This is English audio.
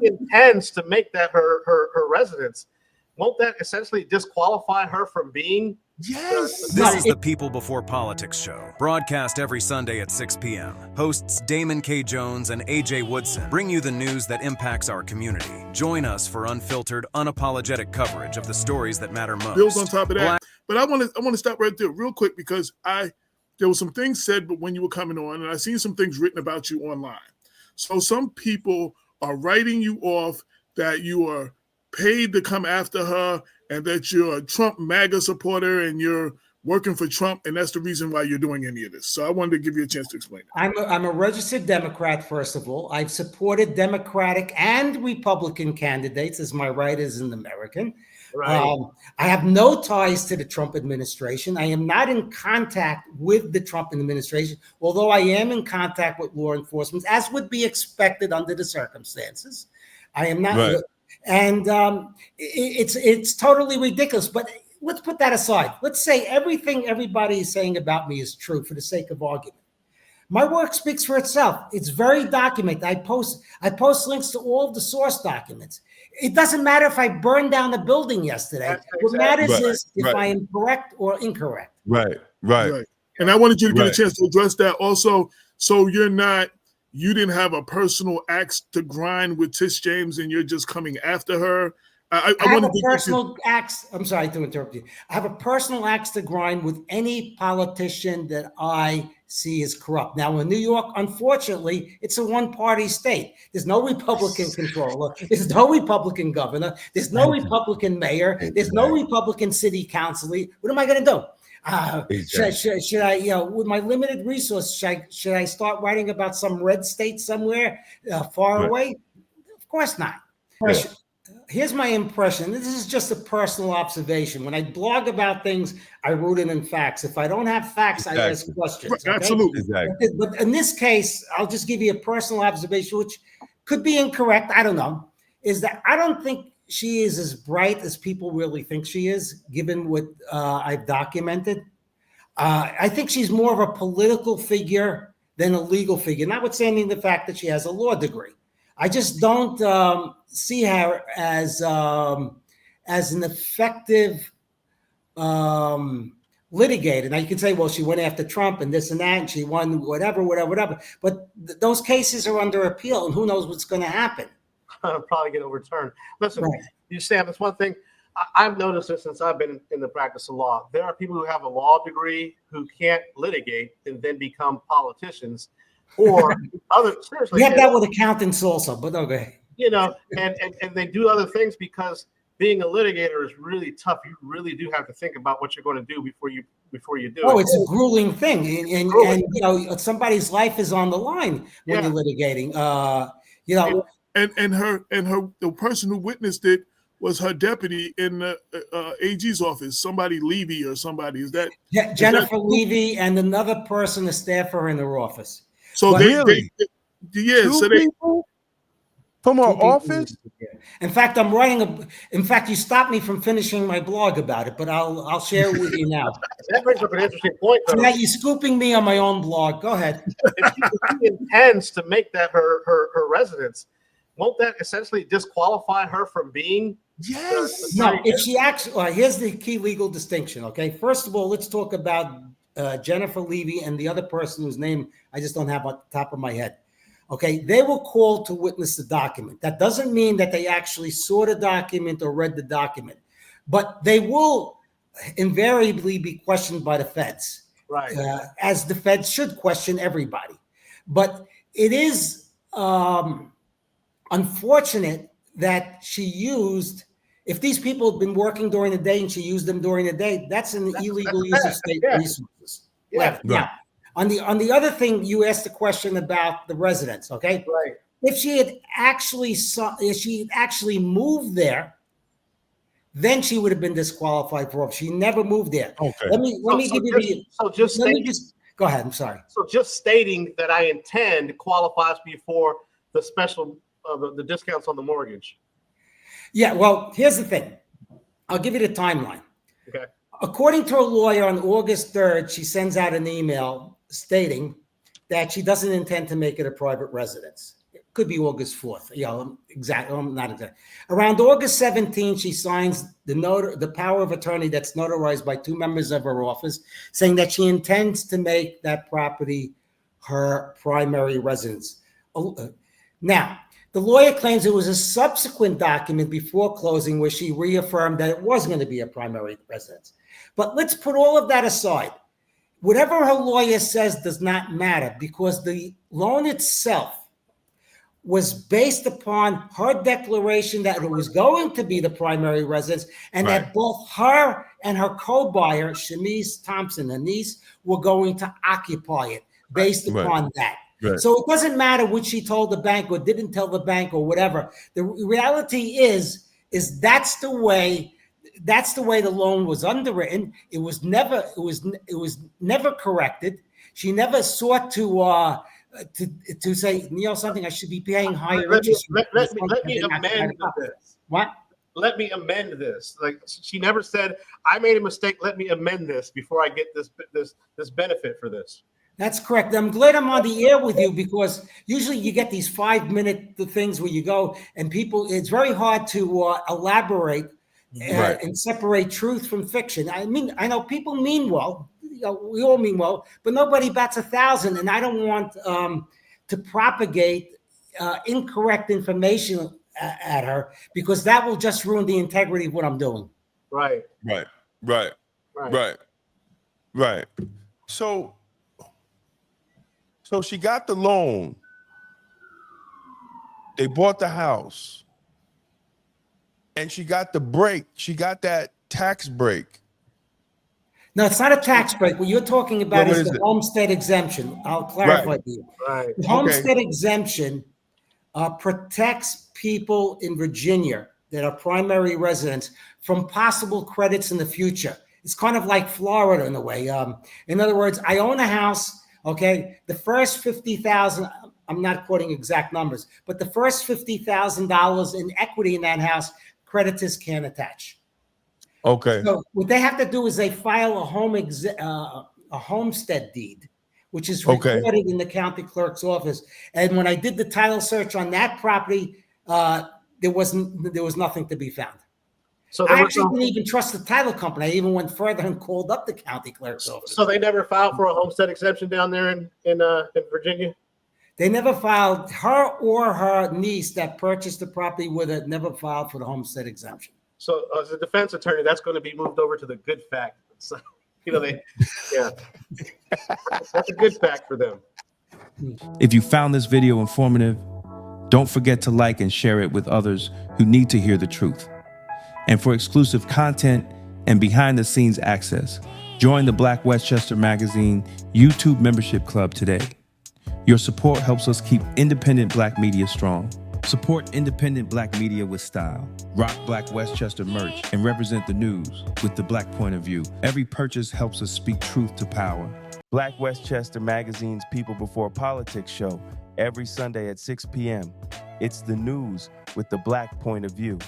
intends to make that her residence, won't that essentially disqualify her from being? Yes. This is the People Before Politics show, broadcast every Sunday at 6 p.m. Hosts Damon K. Jones and AJ Woodson bring you the news that impacts our community. Join us for unfiltered, unapologetic coverage of the stories that matter most. Bills on top of that. But I want to stop right there real quick because there were some things said but when you were coming on, and I seen some things written about you online. So some people are writing you off that you are paid to come after her and that you're a Trump MAGA supporter and you're working for Trump, and that's the reason why you're doing any of this. So I wanted to give you a chance to explain it. I'm a registered Democrat, first of all. I've supported Democratic and Republican candidates, as my right as an American. Right. I have no ties to the Trump administration. I am not in contact with the Trump administration, although I am in contact with law enforcement, as would be expected under the circumstances. I am not. Right. And it's totally ridiculous. But let's put that aside. Let's say everything everybody is saying about me is true for the sake of argument. My work speaks for itself. It's very documented. I post links to all of the source documents. It doesn't matter if I burned down the building yesterday. What matters is if I am correct or incorrect. Right. And I wanted you to get a chance to address that also. So you didn't have a personal axe to grind with Tish James and you're just coming after her. I have a personal axe. I'm sorry to interrupt you. I have a personal axe to grind with any politician that I see is corrupt. Now, in New York, unfortunately, it's a one-party state. There's no Republican controller. There's no Republican governor. There's no Republican mayor. There's no Republican city councilor. What am I going to do? Should I, with my limited resources, should I start writing about some red state somewhere far away? Of course not. Yeah. Here's my impression. This is just a personal observation. When I blog about things, I root it in facts. If I don't have facts, I ask questions. Okay? Absolutely. Exactly. But in this case, I'll just give you a personal observation, which could be incorrect. I don't know. Is that I don't think she is as bright as people really think she is, given what I've documented. I think she's more of a political figure than a legal figure, notwithstanding the fact that she has a law degree. I just don't see her as an effective litigator. Now you can say, well, she went after Trump and this and that, and she won whatever. But those cases are under appeal, and who knows what's going to happen. I'll probably get overturned. Listen, you Sam, that's one thing I've noticed this since I've been in the practice of law. There are people who have a law degree who can't litigate and then become politicians, or other. Seriously, we have that with accountants also, but okay. And they do other things because being a litigator is really tough. You really do have to think about what you're going to do before you do it. Oh, it's a grueling thing, and somebody's life is on the line when you're litigating. The person who witnessed it was her deputy in the AG's office, somebody Levy or somebody. Is that Jennifer Levy and another person, a staffer in her office? So really? So people from our office. In fact, I'm writing you stopped me from finishing my blog about it, but I'll share it with you now. That brings up an interesting point. So now you're scooping me on my own blog. Go ahead. If she intends to make that her residence, won't that essentially disqualify her from being? Yes. No, if she actually, here's the key legal distinction. Okay, first of all, let's talk about Jennifer Levy and the other person whose name I just don't have on the top of my head. Okay, they were called to witness the document. That doesn't mean that they actually saw the document or read the document, but they will invariably be questioned by the feds, right? As the feds should question everybody. But it is unfortunate that she used. If these people have been working during the day and she used them during the day, that's an illegal use of state resources. Yeah. Now, on the other thing, you asked the question about the residents. Okay, right? If she had actually moved there, then she would have been disqualified for office. She never moved there. Okay. Let me give you. Go ahead. I'm sorry. So just stating that I intend qualifies me for the special the discounts on the mortgage. Yeah, well, here's the thing. I'll give you the timeline. Okay. According to a lawyer, on August 3rd, she sends out an email stating that she doesn't intend to make it a private residence. could be August 4th. Exactly. Not exactly. Around August 17th, she signs the power of attorney that's notarized by 2 members of her office, saying that she intends to make that property her primary residence. Now, the lawyer claims it was a subsequent document before closing where she reaffirmed that it was going to be a primary residence. But let's put all of that aside. Whatever her lawyer says does not matter, because the loan itself was based upon her declaration that it was going to be the primary residence, and that both her and her co-buyer, Shanice Thompson, her niece, were going to occupy it based upon that. Right. So it doesn't matter what she told the bank or didn't tell the bank or whatever. The reality is that's the way the loan was underwritten. It was never corrected. She never sought to say, something, I should be paying higher interest. Let me amend this. What? Let me amend this. Like, she never said, I made a mistake, let me amend this before I get this benefit for this. That's correct. I'm glad I'm on the air with you, because usually you get these 5-minute things where you go and it's very hard to elaborate and separate truth from fiction. I mean, I know people mean well, we all mean well, but nobody bats 1,000. And I don't want to propagate incorrect information at her, because that will just ruin the integrity of what I'm doing. Right. So she got the loan. They bought the house. And she got the break. She got that tax break. No, it's not a tax break. What you're talking about is the homestead exemption. I'll clarify to you. Right. The homestead exemption protects people in Virginia that are primary residents from possible credits in the future. It's kind of like Florida in a way. In other words, I own a house. Okay, the first $50,000, I'm not quoting exact numbers, but the first $50,000 in equity in that house, creditors can't attach. Okay. So what they have to do is they file a homestead deed, which is recorded in the county clerk's office. And when I did the title search on that property, there was nothing to be found. So I actually didn't even trust the title company. I even went further and called up the county clerk's office. So they never filed for a homestead exemption down there in Virginia? They never filed. Her or her niece that purchased the property with it never filed for the homestead exemption. So as a defense attorney, that's going to be moved over to the good fact. So, that's a good fact for them. If you found this video informative, don't forget to like and share it with others who need to hear the truth. And for exclusive content and behind-the-scenes access, join the Black Westchester Magazine YouTube membership club today. Your support helps us keep independent Black media strong. Support independent Black media with style. Rock Black Westchester merch and represent the news with the Black point of view. Every purchase helps us speak truth to power. Black Westchester Magazine's People Before Politics show every Sunday at 6 p.m. It's the news with the Black point of view.